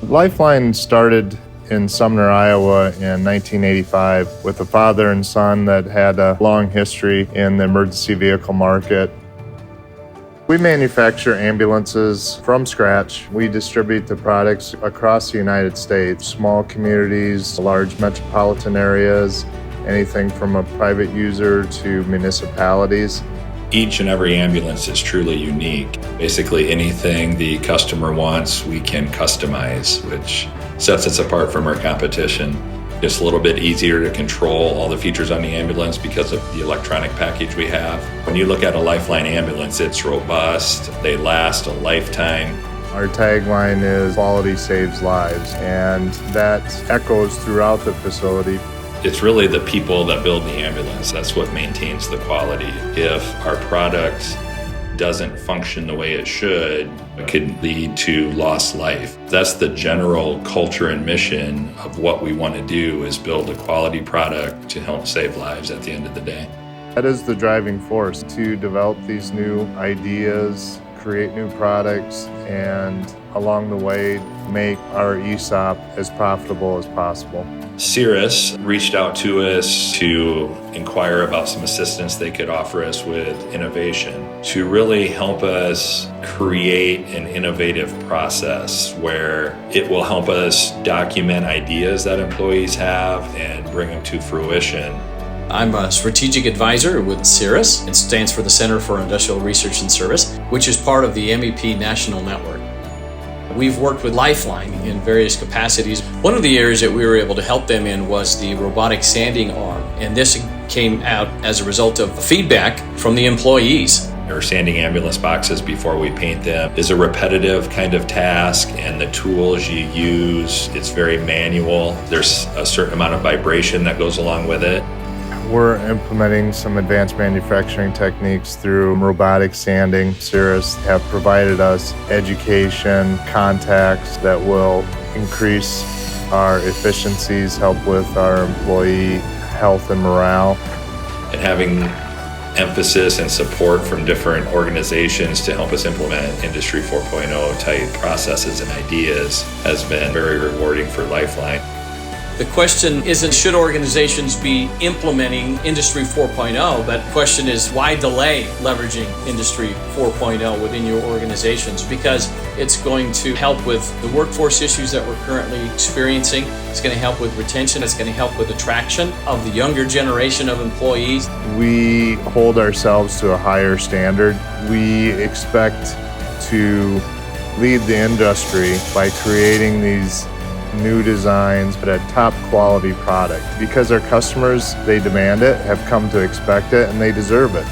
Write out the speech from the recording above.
Lifeline started in Sumner, Iowa in 1985 with a father and son that had a long history in the emergency vehicle market. We manufacture ambulances from scratch. We distribute the products across the United States, small communities, large metropolitan areas, anything from a private user to municipalities. Each and every ambulance is truly unique. Basically anything the customer wants, we can customize, which sets us apart from our competition. It's a little bit easier to control all the features on the ambulance because of the electronic package we have. When you look at a Lifeline ambulance, it's robust, they last a lifetime. Our tagline is "Quality saves lives," and that echoes throughout the facility. It's really the people that build the ambulance. That's what maintains the quality. If our product doesn't function the way it should, it could lead to lost life. That's the general culture and mission of what we want to do, is build a quality product to help save lives at the end of the day. That is the driving force, to develop these new ideas, create new products, and along the way make our ESOP as profitable as possible. CIRAS reached out to us to inquire about some assistance they could offer us with innovation to really help us create an innovative process where it will help us document ideas that employees have and bring them to fruition. I'm a strategic advisor with CIRAS. It stands for the Center for Industrial Research and Service, which is part of the MEP National Network. We've worked with Lifeline in various capacities. One of the areas that we were able to help them in was the robotic sanding arm, and this came out as a result of feedback from the employees. Or sanding ambulance boxes before we paint them is a repetitive kind of task, and the tools you use, it's very manual. There's a certain amount of vibration that goes along with it. We're implementing some advanced manufacturing techniques through robotic sanding. CIRAS have provided us education, contacts that will increase our efficiencies, help with our employee health and morale. And having emphasis and support from different organizations to help us implement Industry 4.0 type processes and ideas has been very rewarding for Lifeline. The question isn't should organizations be implementing Industry 4.0, but the question is why delay leveraging Industry 4.0 within your organizations? Because it's going to help with the workforce issues that we're currently experiencing. It's going to help with retention. It's going to help with attraction of the younger generation of employees. We hold ourselves to a higher standard. We expect to lead the industry by creating these new designs, but a top quality product. Because our customers, they demand it, have come to expect it, and they deserve it.